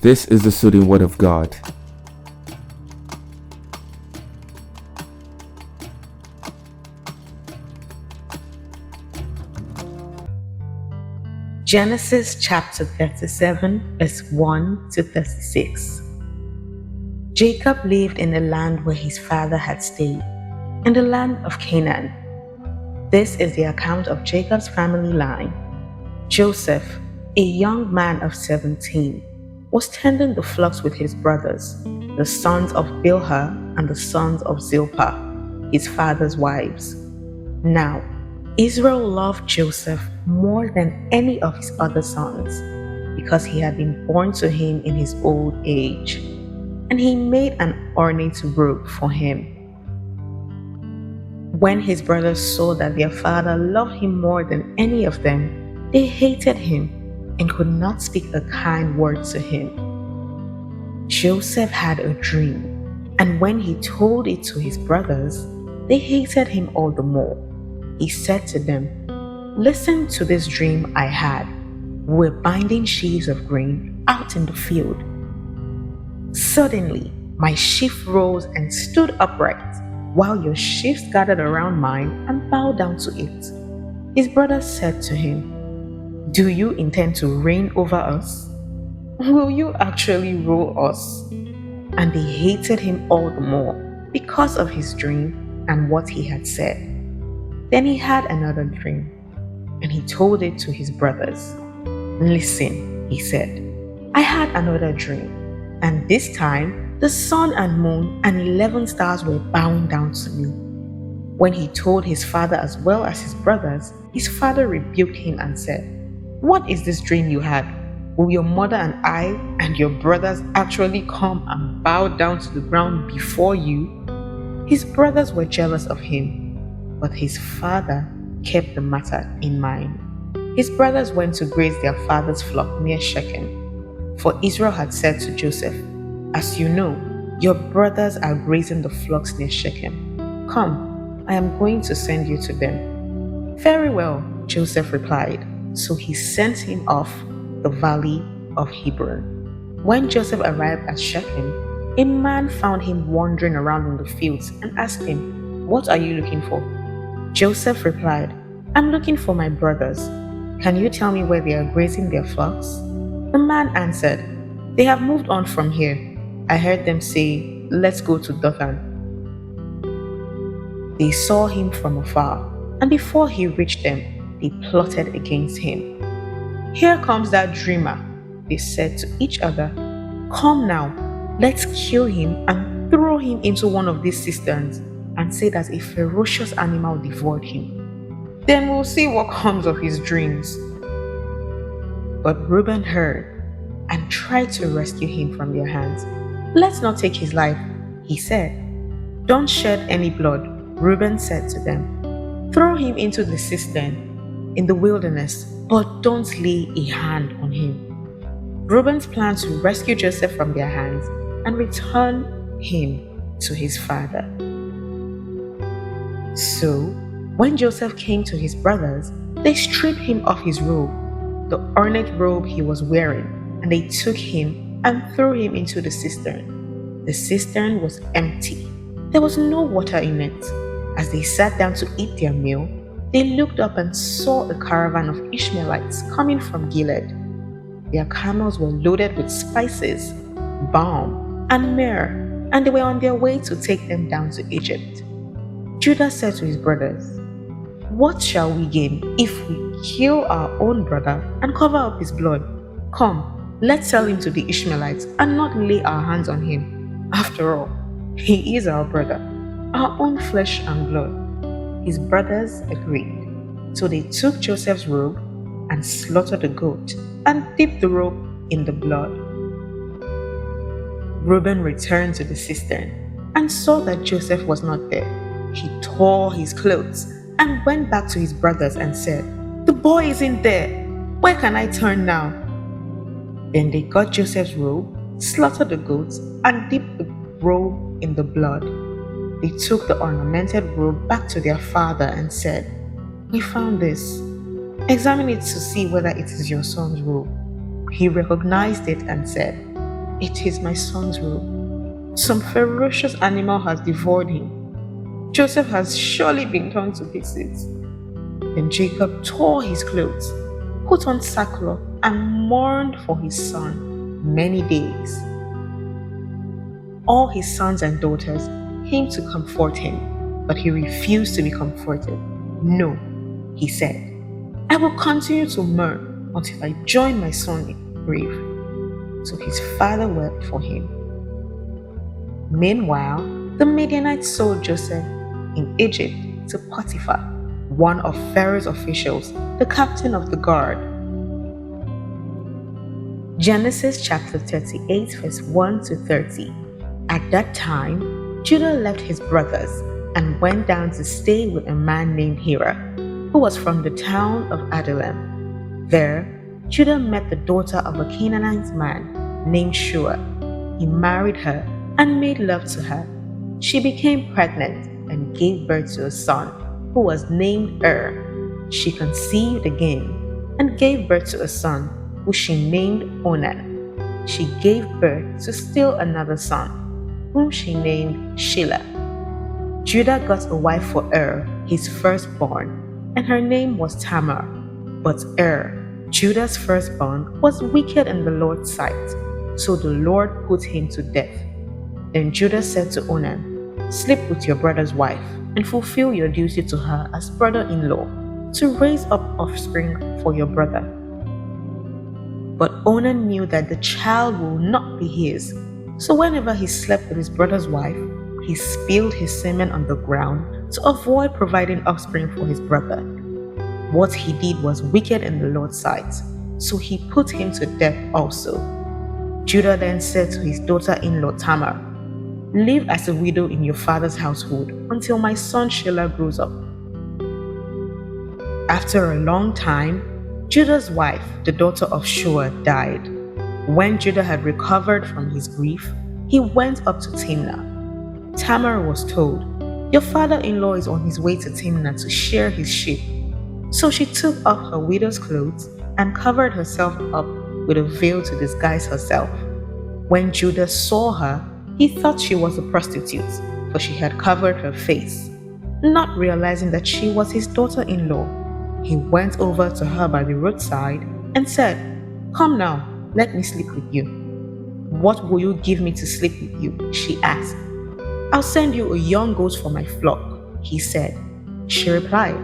This is the soothing word of God. Genesis chapter 37, verse 1 to 36. Jacob lived in the land where his father had stayed, in the land of Canaan. This is the account of Jacob's family line. Joseph, a young man of 17, was tending the flocks with his brothers, the sons of Bilhah and the sons of Zilpah, his father's wives. Now, Israel loved Joseph more than any of his other sons, because he had been born to him in his old age, and he made an ornate robe for him. When his brothers saw that their father loved him more than any of them, they hated him and could not speak a kind word to him. Joseph had a dream, and when he told it to his brothers, they hated him all the more. He said to them, "Listen to this dream I had. We were binding sheaves of grain out in the field. Suddenly, my sheaf rose and stood upright, while your sheaves gathered around mine and bowed down to it." His brothers said to him, "Do you intend to reign over us? Will you actually rule us?" And they hated him all the more because of his dream and what he had said. Then he had another dream, and he told it to his brothers. "Listen," he said, "I had another dream, and this time the sun and moon and 11 stars were bowing down to me." When he told his father as well as his brothers, his father rebuked him and said, "What is this dream you had? Will your mother and I and your brothers actually come and bow down to the ground before you?" His brothers were jealous of him, but his father kept the matter in mind. His brothers went to graze their father's flock near Shechem, for Israel had said to Joseph, "As you know, your brothers are grazing the flocks near Shechem. Come, I am going to send you to them." "Very well," Joseph replied. So he sent him off the valley of Hebron. When Joseph arrived at Shechem, a man found him wandering around in the fields and asked him, "What are you looking for?" Joseph replied, "I'm looking for my brothers. Can you tell me where they are grazing their flocks?" The man answered, "They have moved on from here. I heard them say, 'Let's go to Dothan.'" They saw him from afar, and before he reached them, they plotted against him. "Here comes that dreamer," they said to each other. "Come now, let's kill him and throw him into one of these cisterns and say that a ferocious animal devoured him. Then we'll see what comes of his dreams." But Reuben heard and tried to rescue him from their hands. "Let's not take his life," he said. "Don't shed any blood," Reuben said to them. "Throw him into the cistern in the wilderness, but don't lay a hand on him." Reuben's plan to rescue Joseph from their hands and return him to his father. So, when Joseph came to his brothers, they stripped him of his robe, the ornate robe he was wearing, and they took him and threw him into the cistern. The cistern was empty. There was no water in it. As they sat down to eat their meal, they looked up and saw a caravan of Ishmaelites coming from Gilead. Their camels were loaded with spices, balm, and myrrh, and they were on their way to take them down to Egypt. Judah said to his brothers, "What shall we gain if we kill our own brother and cover up his blood? Come, let's sell him to the Ishmaelites and not lay our hands on him. After all, he is our brother, our own flesh and blood." His brothers agreed. So they took Joseph's robe and slaughtered a goat and dipped the robe in the blood. Reuben returned to the cistern and saw that Joseph was not there. He tore his clothes and went back to his brothers and said, "The boy isn't there. Where can I turn now?" Then they got Joseph's robe, slaughtered the goats, and dipped the robe in the blood. They took the ornamented robe back to their father and said, "We found this. Examine it to see whether it is your son's robe." He recognized it and said, It is my son's robe. Some ferocious animal has devoured him. Joseph has surely been torn to pieces." Then Jacob tore his clothes, put on sackcloth, and mourned for his son many days. All his sons and daughters came to comfort him, but he refused to be comforted. "No," he said, "I will continue to mourn until I join my son in the grave." So his father wept for him. Meanwhile, the Midianites sold Joseph in Egypt to Potiphar, one of Pharaoh's officials, the captain of the guard. Genesis chapter 38, verse 1 to 30. At that time, Judah left his brothers and went down to stay with a man named Hira, who was from the town of Adullam. There, Judah met the daughter of a Canaanite man named Shua. He married her and made love to her. She became pregnant and gave birth to a son, who was named She conceived again and gave birth to a son, who she named Onan. She gave birth to still another son, whom she named Shelah. Judah got a wife for his firstborn, and her name was Tamar. But Judah's firstborn, was wicked in the Lord's sight, so the Lord put him to death. Then Judah said to Onan, "Sleep with your brother's wife, and fulfill your duty to her as brother-in-law, to raise up offspring for your brother." But Onan knew that the child will not be his, so whenever he slept with his brother's wife, he spilled his semen on the ground to avoid providing offspring for his brother. What he did was wicked in the Lord's sight, so he put him to death also. Judah then said to his daughter-in-law Tamar, "Live as a widow in your father's household until my son Shelah grows up." After a long time, Judah's wife, the daughter of Shua, died. When Judah had recovered from his grief, he went up to Timnah. Tamar was told, "Your father-in-law is on his way to Timnah to shear his sheep." So she took off her widow's clothes and covered herself up with a veil to disguise herself. When Judah saw her, he thought she was a prostitute, for she had covered her face. Not realizing that she was his daughter-in-law, he went over to her by the roadside and said, "Come now, let me sleep with you." "What will you give me to sleep with you?" she asked. "I'll send you a young goat for my flock," he said. She replied,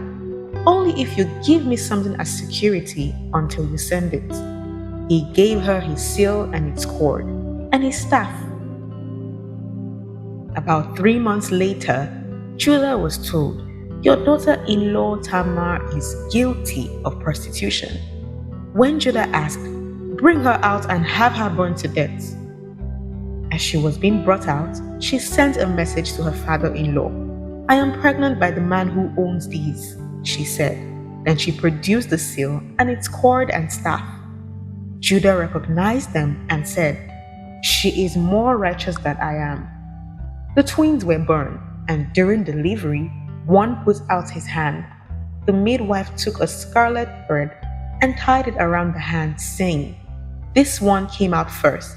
"Only if you give me something as security until you send it." He gave her his seal and its cord, and his staff. About 3 months later, Judah was told, "Your daughter-in-law Tamar is guilty of prostitution." When Judah asked, "Bring her out and have her burned to death," as she was being brought out, she sent a message to her father-in-law. "I am pregnant by the man who owns these," she said. Then she produced the seal and its cord and staff. Judah recognized them and said, "She is more righteous than I am." The twins were born, and during delivery, one put out his hand. The midwife took a scarlet thread and tied it around the hand, saying, "This one came out first."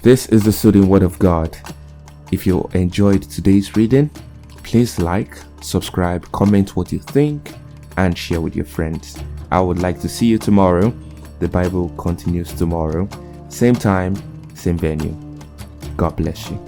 This is the soothing word of God. If you enjoyed today's reading, please like, subscribe, comment what you think, and share with your friends. I would like to see you tomorrow. The Bible continues tomorrow. Same time, same venue. God bless you.